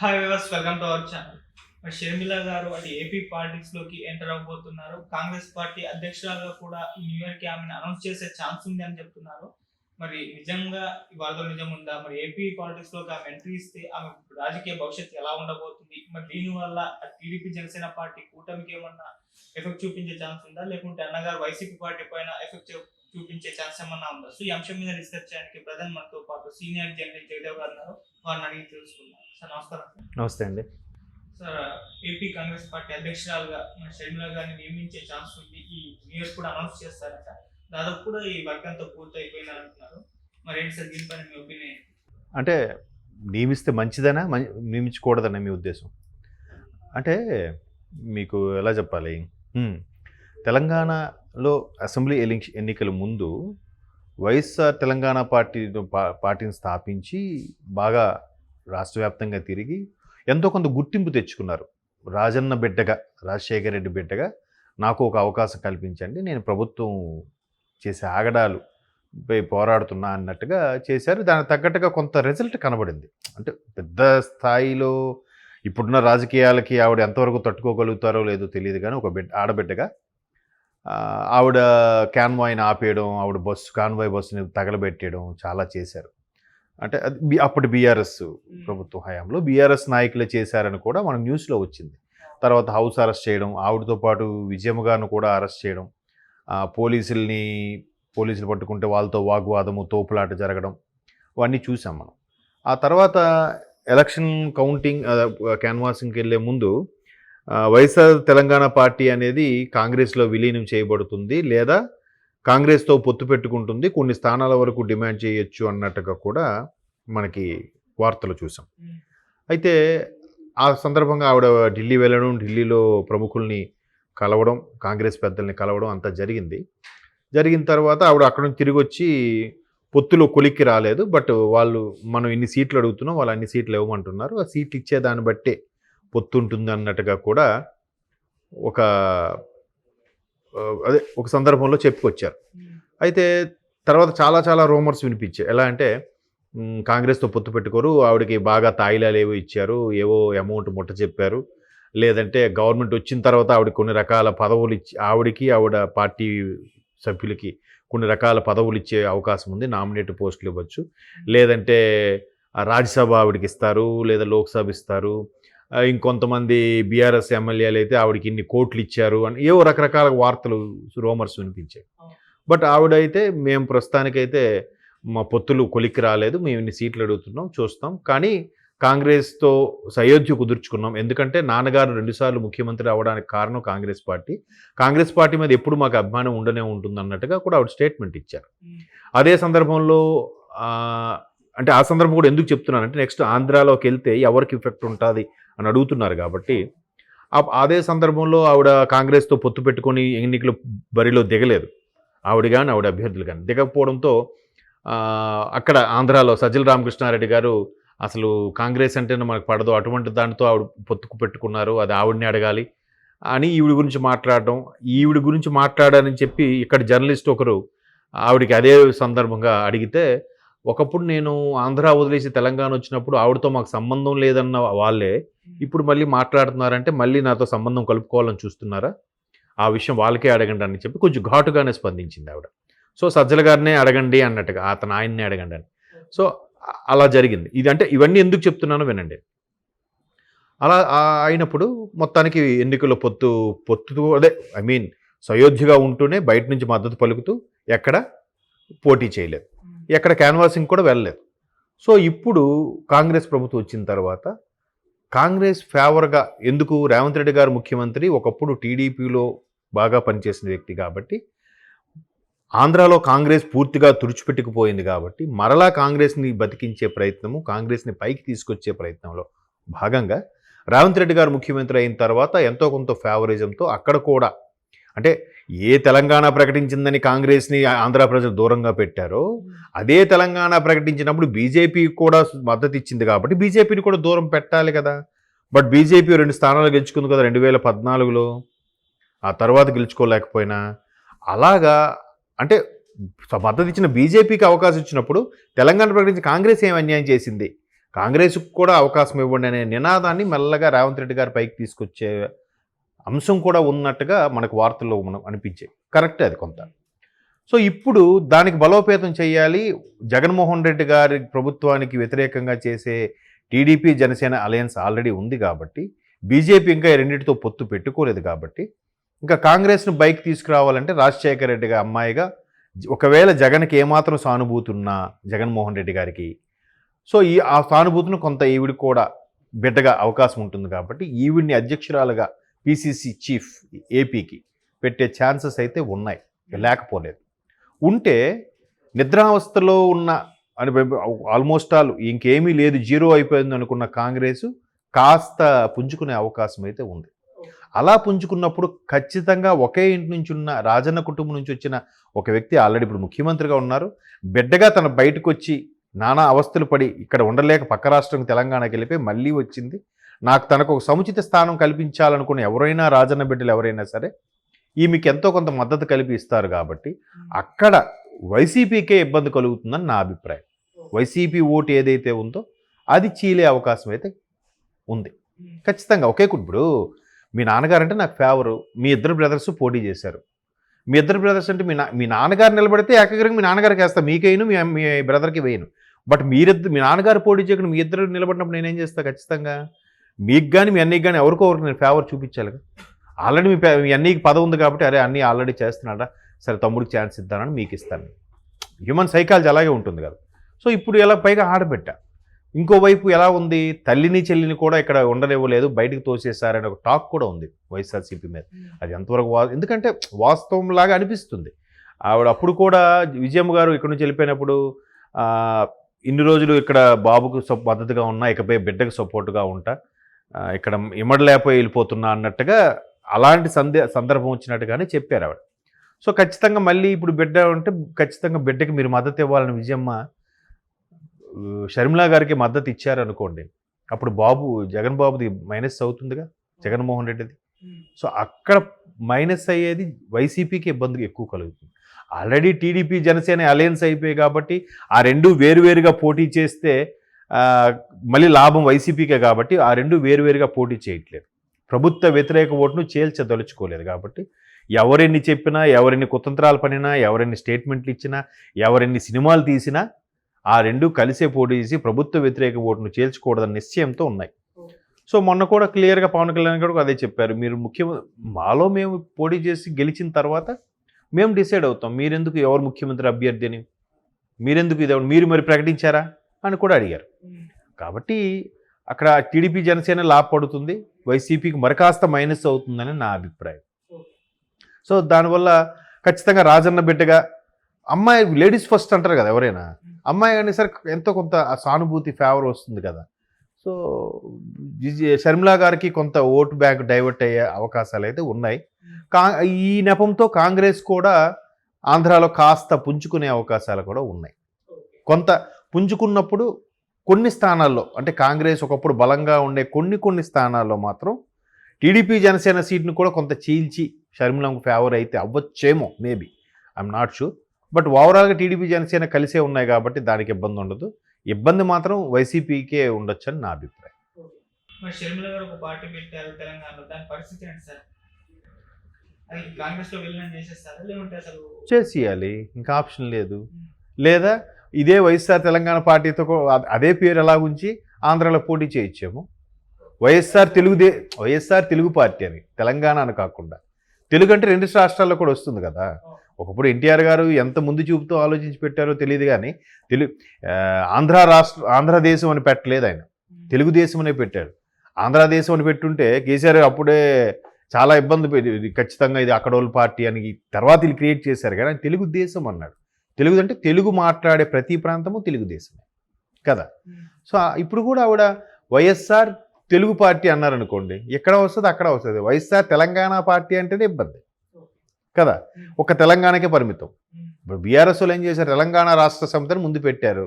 Hi viewers, welcome to our channel. మరి షర్మిల గారు AP politics లోకి ఎంటర్ అవబోతున్నారు. కాంగ్రెస్ పార్టీ అధ్యక్షురాలుగా కూడా ఈ న్యూ ఇయర్ కి ఆమెను అనౌన్స్ చేసే ఛాన్స్ ఉంది అని చెప్తున్నారు. మరి నిజంగా ఇవాళ నిజం ఉందా? మరి ఏపీ పాలిటిక్స్ లోకి ఆమె ఎంట్రీ ఇస్తే ఆమె రాజకీయ భవిష్యత్తు ఎలా ఉండబోతుంది? మరి దీనివల్ల టీడీపీ జనసేన పార్టీ కూటమికి ఏమన్నా ఎఫెక్ట్ చూపించే ఛాన్స్ ఉందా, లేకుంటే అన్నగారు వైసీపీ పార్టీ పైన ఎఫెక్ట్ చూపించే ఛాన్స్ ఏమన్నా ఉందా? సో ఈ అంశం మీద డిస్కస్ చేయడానికి ప్రధాని మనతో పాటు సీనియర్ జర్నలిస్ట్ జగదేవ్ గారు ఉన్నారు. వారిని అడిగి తెలుసుకుందాం. సార్ నమస్కారం. నమస్తే అండి. సార్, ఏపీ కాంగ్రెస్ పార్టీ అధ్యక్షురాలుగా మన షర్మిల గారిని నియమించే ఛాన్స్ ఉంది. ఈ న్యూ ఇయర్ కూడా అనౌన్స్ చేస్తారట. దాదాపు కూడా ఈ వర్క్ అంతా పూర్తి అయిపోయిందని అంటున్నారు. మరి ఏంటి సార్ దీనిపైన మీ ఒపీనియన్? అంటే నియమిస్తే మంచిదనా, నియమించకూడదనే మీ ఉద్దేశం? అంటే మీకు ఎలా చెప్పాలి, తెలంగాణలో అసెంబ్లీ ఎన్నికల ముందు వైఎస్ఆర్ తెలంగాణ పార్టీని స్థాపించి బాగా రాష్ట్ర వ్యాప్తంగా తిరిగి ఎంతో కొంత గుర్తింపు తెచ్చుకున్నారు. రాజన్న బిడ్డగా, రాజశేఖర రెడ్డి బిడ్డగా నాకు ఒక అవకాశం కల్పించండి, నేను ప్రభుత్వం చేసే ఆగడాలు పై పోరాడుతున్నా అన్నట్టుగా చేశారు. దానికి తగ్గట్టుగా కొంత రిజల్ట్ కనబడింది. అంటే పెద్ద స్థాయిలో ఇప్పుడున్న రాజకీయాలకి ఆవిడ ఎంతవరకు తట్టుకోగలుగుతారో లేదో తెలియదు, కానీ ఒక ఆడబిడ్డగా ఆవిడ కాన్వాయ్ని ఆపేయడం, ఆవిడ కాన్వాయ్ బస్సుని తగలబెట్టేయడం చాలా చేశారు. అంటే అది అప్పటి బీఆర్ఎస్ ప్రభుత్వ హయాంలో బీఆర్ఎస్ నాయకులే చేశారని కూడా మన న్యూస్లో వచ్చింది. తర్వాత హౌస్ అరెస్ట్ చేయడం, ఆవిడతో పాటు విజయమ్మ గారిని కూడా అరెస్ట్ చేయడం, పోలీసులు పట్టుకుంటే వాళ్ళతో వాగ్వాదము, తోపులాట జరగడం, అవన్నీ చూసాం మనం. ఆ తర్వాత ఎలక్షన్ కౌంటింగ్ క్యాన్వాసింగ్కి వెళ్ళే ముందు వైఎస్ఆర్ తెలంగాణ పార్టీ అనేది కాంగ్రెస్లో విలీనం చేయబడుతుంది, లేదా కాంగ్రెస్తో పొత్తు పెట్టుకుంటుంది, కొన్ని స్థానాల వరకు డిమాండ్ చేయొచ్చు అన్నట్టుగా కూడా మనకి వార్తలు చూసాం. అయితే ఆ సందర్భంగా ఆవిడ ఢిల్లీ వెళ్ళడం, ఢిల్లీలో ప్రముఖుల్ని కలవడం, కాంగ్రెస్ పెద్దల్ని కలవడం అంతా జరిగిన తర్వాత ఆవిడ అక్కడ నుంచి తిరిగి వచ్చి పొత్తులో కొలిక్కి రాలేదు. బట్ మనం ఇన్ని సీట్లు అడుగుతున్నాం, వాళ్ళు అన్ని సీట్లు ఇవ్వమంటున్నారు, ఆ సీట్లు ఇచ్చేదాన్ని బట్టే పొత్తు ఉంటుంది అన్నట్టుగా కూడా ఒక సందర్భంలో చెప్పుకొచ్చారు. అయితే తర్వాత చాలా రూమర్స్ వినిపించాయి. ఎలా అంటే కాంగ్రెస్తో పొత్తు పెట్టుకోరు, ఆవిడకి బాగా తాయిలాలు ఏవో ఇచ్చారు, ఏవో అమౌంట్ ముట్ట చెప్పారు, లేదంటే గవర్నమెంట్ వచ్చిన తర్వాత ఆవిడకి కొన్ని రకాల పదవులు ఇచ్చి, ఆవిడ పార్టీ సభ్యులకి కొన్ని రకాల పదవులు ఇచ్చే అవకాశం ఉంది, నామినేట్ పోస్టులు ఇవ్వచ్చు, లేదంటే రాజ్యసభ ఆవిడకి ఇస్తారు, లేదా లోక్సభ ఇస్తారు, ఇంకొంతమంది బీఆర్ఎస్ ఎమ్మెల్యేలు అయితే ఆవిడకి ఇన్ని కోట్లు ఇచ్చారు అని ఏవో రకరకాల వార్తలు, రూమర్స్ వినిపించాయి. బట్ ఆవిడైతే మేము ప్రస్తుతానికైతే మా పొత్తులు కొలిక్కి రాలేదు, మేము ఇన్ని సీట్లు అడుగుతున్నాం, చూస్తాం, కానీ కాంగ్రెస్తో సయోధ్య కుదుర్చుకున్నాం, ఎందుకంటే నాన్నగారు 2 సార్లు ముఖ్యమంత్రి అవ్వడానికి కారణం కాంగ్రెస్ పార్టీ మీద ఎప్పుడు మాకు అభిమానం ఉండనే ఉంటుంది అన్నట్టుగా కూడా ఆవిడ స్టేట్మెంట్ ఇచ్చారు. అదే సందర్భంలో అంటే ఆ సందర్భం కూడా ఎందుకు చెప్తున్నానంటే, నెక్స్ట్ ఆంధ్రాలోకి వెళ్తే ఎవరికి ఎఫెక్ట్ ఉంటుంది అని అడుగుతున్నారు కాబట్టి, అదే సందర్భంలో ఆవిడ కాంగ్రెస్తో పొత్తు పెట్టుకొని ఎన్నికల బరిలో దిగలేదు, ఆవిడ అభ్యర్థులు కానీ దిగకపోవడంతో అక్కడ ఆంధ్రాలో సజ్జల రామకృష్ణారెడ్డి గారు అసలు కాంగ్రెస్ అంటేనే మనకు పడదు, అటువంటి దానితో ఆవిడ పొత్తుకు పెట్టుకున్నారు, అది ఆవిడని అడగాలి అని ఈవిడ గురించి మాట్లాడాలని చెప్పి ఇక్కడ జర్నలిస్ట్ ఒకరు ఆవిడకి అదే సందర్భంగా అడిగితే, ఒకప్పుడు నేను ఆంధ్ర వదిలేసి తెలంగాణ వచ్చినప్పుడు ఆవిడతో మాకు సంబంధం లేదన్న వాళ్ళే ఇప్పుడు మళ్ళీ మాట్లాడుతున్నారంటే మళ్ళీ నాతో సంబంధం కలుపుకోవాలని చూస్తున్నారా, ఆ విషయం వాళ్ళకే అడగండి అని చెప్పి కొంచెం ఘాటుగానే స్పందించింది ఆవిడ. సో సజ్జల గారినే అడగండి అన్నట్టుగా, అతను ఆయన్నే అడగండి అని. సో అలా జరిగింది. ఇవన్నీ ఎందుకు చెప్తున్నానో వినండి. అలా అయినప్పుడు మొత్తానికి ఎన్నికల్లో పొత్తు సయోధ్యగా ఉంటూనే బయట నుంచి మద్దతు పలుకుతూ ఎక్కడ పోటీ చేయలేదు, ఎక్కడ క్యాన్వాసింగ్ కూడా వెళ్ళలేదు. సో ఇప్పుడు కాంగ్రెస్ ప్రభుత్వం వచ్చిన తర్వాత కాంగ్రెస్ ఫేవర్గా ఎందుకు, రేవంత్ రెడ్డి గారు ముఖ్యమంత్రి, ఒకప్పుడు టీడీపీలో బాగా పనిచేసిన వ్యక్తి కాబట్టి, ఆంధ్రాలో కాంగ్రెస్ పూర్తిగా తుడిచిపెట్టుకుపోయింది కాబట్టి, మరలా కాంగ్రెస్ని బతికించే ప్రయత్నము, కాంగ్రెస్ని పైకి తీసుకొచ్చే ప్రయత్నంలో భాగంగా రేవంత్ రెడ్డి గారు ముఖ్యమంత్రి అయిన తర్వాత ఎంతో కొంత ఫేవరిజంతో అక్కడ కూడా, అంటే ఏ తెలంగాణ ప్రకటించిందని కాంగ్రెస్ని ఆంధ్ర ప్రజలు దూరంగా పెట్టారో, అదే తెలంగాణ ప్రకటించినప్పుడు బీజేపీ కూడా మద్దతు ఇచ్చింది కాబట్టి బీజేపీని కూడా దూరం పెట్టాలి కదా. బట్ బీజేపీ 2 స్థానాలు గెలుచుకుంది కదా 2014లో, ఆ తర్వాత గెలుచుకోలేకపోయినా. అలాగా అంటే మద్దతు ఇచ్చిన బీజేపీకి అవకాశం ఇచ్చినప్పుడు తెలంగాణ ప్రకటించి కాంగ్రెస్ ఏం అన్యాయం చేసింది, కాంగ్రెస్కు కూడా అవకాశం ఇవ్వండి అనే నినాదాన్ని మెల్లగా రేవంత్ రెడ్డి గారి పైకి తీసుకొచ్చే అంశం కూడా ఉన్నట్టుగా మనకు వార్తల్లో మనం అనిపించాయి. కరెక్టే అది కొంత. సో ఇప్పుడు దానికి బలోపేతం చేయాలి. జగన్మోహన్ రెడ్డి గారి ప్రభుత్వానికి వ్యతిరేకంగా చేసే టీడీపీ జనసేన అలయన్స్ ఆల్రెడీ ఉంది కాబట్టి, బీజేపీ ఇంకా ఈ రెండింటితో పొత్తు పెట్టుకోలేదు కాబట్టి, ఇంకా కాంగ్రెస్ను బైక్ తీసుకురావాలంటే రాజశేఖర రెడ్డి గారి అమ్మాయిగా ఒకవేళ జగన్కి ఏమాత్రం సానుభూతి ఉన్నా జగన్మోహన్ రెడ్డి గారికి, సో ఆ సానుభూతిని కొంత ఈవిడ కూడా బిడ్డగా అవకాశం ఉంటుంది కాబట్టి ఈవిడ్ని అధ్యక్షురాలుగా పిసిసి చీఫ్ ఏపీకి పెట్టే ఛాన్సెస్ అయితే ఉన్నాయి, లేకపోలేదు. ఉంటే నిద్రావస్థలో ఉన్న అని ఆల్మోస్ట్ ఆల్ ఇంకేమీ లేదు, జీరో అయిపోయింది అనుకున్న కాంగ్రెస్ కాస్త పుంజుకునే అవకాశం అయితే ఉంది. అలా పుంజుకున్నప్పుడు ఖచ్చితంగా ఒకే ఇంటి నుంచి ఉన్న రాజన్న కుటుంబం నుంచి వచ్చిన ఒక వ్యక్తి ఆల్రెడీ ఇప్పుడు ముఖ్యమంత్రిగా ఉన్నారు, బిడ్డగా తన బయటకు వచ్చి నానా అవస్థలు పడి ఇక్కడ ఉండలేక పక్క రాష్ట్రం తెలంగాణకి వెళ్ళిపోయి మళ్ళీ వచ్చింది. నాకు తనకు ఒక సముచిత స్థానం కల్పించాలనుకున్న ఎవరైనా రాజన్న బిడ్డలు ఎవరైనా సరే ఈమెకి ఎంతో కొంత మద్దతు కల్పిస్తారు కాబట్టి అక్కడ వైసీపీకే ఇబ్బంది కలుగుతుందని నా అభిప్రాయం. వైసీపీ ఓటు ఏదైతే ఉందో అది చీలే అవకాశం అయితే ఉంది ఖచ్చితంగా. ఒకే ఇప్పుడు మీ నాన్నగారంటే నాకు ఫేవరు, మీ ఇద్దరు బ్రదర్స్ పోటీ చేశారు, మీ ఇద్దరు బ్రదర్స్ అంటే మీ నాన్నగారు నిలబడితే ఏకగ్రంగా మీ నాన్నగారికి వేస్తా, మీకైనా మీ బ్రదర్కి వేయను. బట్ మీ నాన్నగారు పోటీ చేయకుండా మీ ఇద్దరు నిలబడినప్పుడు నేనేం చేస్తాను ఖచ్చితంగా మీకు కానీ మీ అన్నయ్యకి కానీ ఎవరికొకరికి నేను ఫేవర్ చూపించాలి. ఆల్రెడీ మీ అన్నయ్యకి పదవి ఉంది కాబట్టి అరే అన్నీ ఆల్రెడీ చేస్తున్నాడా, సరే తమ్ముడికి ఛాన్స్ ఇద్దానని మీకు ఇస్తాను. హ్యూమన్ సైకాలజీ అలాగే ఉంటుంది కదా. సో ఇప్పుడు ఎలా పైగా ఆడబెట్ట, ఇంకోవైపు ఎలా ఉంది, తల్లిని చెల్లిని కూడా ఇక్కడ ఉండనివ్వలేదు, బయటకు తోసేశారనే ఒక టాక్ కూడా ఉంది వైఎస్ఆర్సీపీ మీద. అది ఎంతవరకు ఎందుకంటే వాస్తవం లాగా అనిపిస్తుంది. ఆవిడ అప్పుడు కూడా విజయమ్మ గారు ఇక్కడ నుంచి వెళ్ళిపోయినప్పుడు ఇన్ని రోజులు ఇక్కడ బాబుకు మద్దతుగా ఉన్నా, ఇకపై బిడ్డకు సపోర్టుగా ఉంటా, ఇక్కడ ఇమ్మడలేకపోయి వెళ్ళిపోతున్నా అన్నట్టుగా అలాంటి సందర్భం వచ్చినట్టుగానే చెప్పారు ఆవిడ. సో ఖచ్చితంగా మళ్ళీ ఇప్పుడు బిడ్డ ఉంటే ఖచ్చితంగా బిడ్డకి మీరు మద్దతు ఇవ్వాలని విజయమ్మ షర్మిలా గారికి మద్దతు ఇచ్చారనుకోండి, అప్పుడు జగన్ బాబుది మైనస్ అవుతుందిగా, జగన్మోహన్ రెడ్డిది. సో అక్కడ మైనస్ అయ్యేది వైసీపీకి ఇబ్బంది ఎక్కువ కలుగుతుంది. ఆల్రెడీ టీడీపీ జనసేన అలయన్స్ అయిపోయాయి కాబట్టి ఆ రెండు వేరువేరుగా పోటీ చేస్తే మళ్ళీ లాభం వైసీపీకే కాబట్టి ఆ రెండు వేరువేరుగా పోటీ చేయట్లేదు. ప్రభుత్వ వ్యతిరేక ఓటును చేల్చదలుచుకోలేదు కాబట్టి ఎవరెన్ని చెప్పినా, ఎవరెన్ని కుతంత్రాలు పనినా, ఎవరెన్ని స్టేట్మెంట్లు ఇచ్చినా, ఎవరెన్ని సినిమాలు తీసినా ఆ రెండు కలిసే పోటీ చేసి ప్రభుత్వ వ్యతిరేక ఓటును చేల్చకూడదన్న నిశ్చయంతో ఉన్నాయి. సో మొన్న కూడా క్లియర్గా పవన్ కళ్యాణ్ గారు అదే చెప్పారు, మీరు మాలో మేము పోటీ చేసి గెలిచిన తర్వాత మేము డిసైడ్ అవుతాం, మీరెందుకు ఎవరు ముఖ్యమంత్రి అభ్యర్థి అని, మీరెందుకు ఇది మీరు మరి ప్రకటించారా అని కూడా అడిగారు. కాబట్టి అక్కడ టీడీపీ జనసేన లాభపడుతుంది, వైసీపీకి మరికాస్త మైనస్ అవుతుందని నా అభిప్రాయం. సో దానివల్ల ఖచ్చితంగా రాజన్న బిడ్డగా అమ్మాయి లేడీస్ ఫస్ట్ అంటారు కదా ఎవరైనా, అమ్మాయి కానీ సరే ఎంతో కొంత సానుభూతి ఫేవర్ వస్తుంది కదా. సో షర్మిలా గారికి కొంత ఓటు బ్యాంక్ డైవర్ట్ అయ్యే అవకాశాలు అయితే ఉన్నాయి. ఈ నెపంతో కాంగ్రెస్ కూడా ఆంధ్రాలో కాస్త పుంజుకునే అవకాశాలు కూడా ఉన్నాయి. కొంత పుంజుకున్నప్పుడు కొన్ని స్థానాల్లో అంటే కాంగ్రెస్ ఒకప్పుడు బలంగా ఉండే కొన్ని స్థానాల్లో మాత్రం టీడీపీ జనసేన సీట్ను కూడా కొంత చీల్చి షర్మిలకు ఫేవర్ అయితే అవ్వచ్చేమో, maybe, I'm not sure. But ఓవరాల్గా టీడీపీ జనసేన కలిసే ఉన్నాయి కాబట్టి దానికి ఇబ్బంది ఉండదు. ఇబ్బంది మాత్రం వైసీపీకే ఉండొచ్చు అని నా అభిప్రాయం. షర్మిల గారు ఒక పార్టీ పెట్టారు తెలంగాణలో, దాని పరిస్థితి ఏంటి సార్? అది కాంగ్రెస్లో విలీనం చేసేస్తారా లేకుంటే అసలు చేసేయాలి, ఇంకా ఆప్షన్ లేదు. లేదా ఇదే వైఎస్ఆర్ తెలంగాణ పార్టీతో అదే పేరు ఎలా ఉంచి ఆంధ్రాలో పోటీ చేయించాము. వైఎస్ఆర్ తెలుగు పార్టీ అని తెలంగాణ అని కాకుండా, తెలుగు అంటే రెండు రాష్ట్రాల్లో కూడా వస్తుంది కదా. ఒకప్పుడు ఎన్టీఆర్ గారు ఎంత ముందు చూపుతూ ఆలోచించి పెట్టారో తెలియదు కానీ ఆంధ్రదేశం అని పెట్టలేదు ఆయన, తెలుగుదేశం అనే పెట్టాడు. ఆంధ్రదేశం అని పెట్టుంటే కేసీఆర్ అప్పుడే చాలా ఇబ్బంది ఖచ్చితంగా ఇది అక్కడోళ్ళ పార్టీ అని తర్వాత వీళ్ళు క్రియేట్ చేశారు కానీ ఆయన తెలుగుదేశం అన్నాడు. తెలుగు అంటే తెలుగు మాట్లాడే ప్రతి ప్రాంతము తెలుగుదేశమే కదా. సో ఇప్పుడు కూడా ఆవిడ వైఎస్ఆర్ తెలుగు పార్టీ అన్నారనుకోండి, ఎక్కడ వస్తుంది అక్కడ వస్తుంది. వైఎస్ఆర్ తెలంగాణ పార్టీ అంటేనే ఇబ్బంది కదా, ఒక తెలంగాణకే పరిమితం. ఇప్పుడు బీఆర్ఎస్లో ఏం చేశారు, తెలంగాణ రాష్ట్ర సమితిని ముందు పెట్టారు,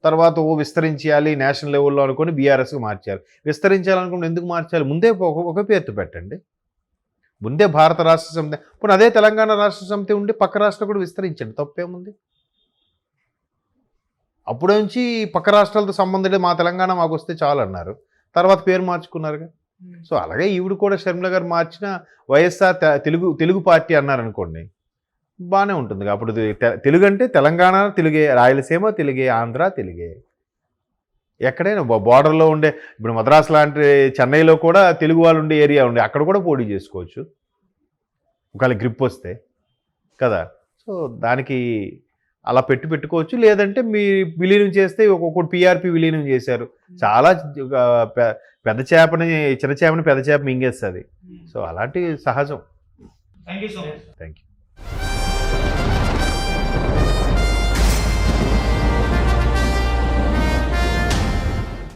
తర్వాత విస్తరించాలి నేషనల్ లెవెల్లో అనుకుని బీఆర్ఎస్కి మార్చారు. విస్తరించాలనుకుంటే ఎందుకు మార్చాలి, ముందే ఒక పేరుతో పెట్టండి. ముందే భారత రాష్ట్ర సమితి, ఇప్పుడు అదే తెలంగాణ రాష్ట్ర సమితి ఉండి పక్క రాష్ట్రం కూడా విస్తరించండి, తప్పేముంది. అప్పుడు నుంచి పక్క రాష్ట్రాలతో సంబంధం లేదు, మా తెలంగాణ మాకు వస్తే చాలు అన్నారు. తర్వాత పేరు మార్చుకున్నారుగా. సో అలాగే ఈవిడ కూడా షర్మిల గారు మార్చిన వైఎస్ఆర్ తెలుగు పార్టీ అన్నారనుకోండి, బాగానే ఉంటుంది. అప్పుడు తెలుగు అంటే తెలంగాణ తెలుగే, రాయలసీమ తెలుగే, ఆంధ్ర తెలుగే. ఎక్కడైనా బార్డర్లో ఉండే, ఇప్పుడు మద్రాసు లాంటి చెన్నైలో కూడా తెలుగు వాళ్ళు ఉండే ఏరియా ఉండే, అక్కడ కూడా పోటీ చేసుకోవచ్చు ఒకవేళ గ్రిప్ వస్తే కదా. సో దానికి అలా పెట్టుకోవచ్చు. లేదంటే మీ విలీనం చేస్తే ఒక్కొక్కటి పీఆర్పీ విలీనం చేశారు. చాలా పెద్ద చేపని చిన్న చేపని పెద్ద చేప మింగేస్తుంది. సో అలాంటి సహజం. Thank you so much. Thank you.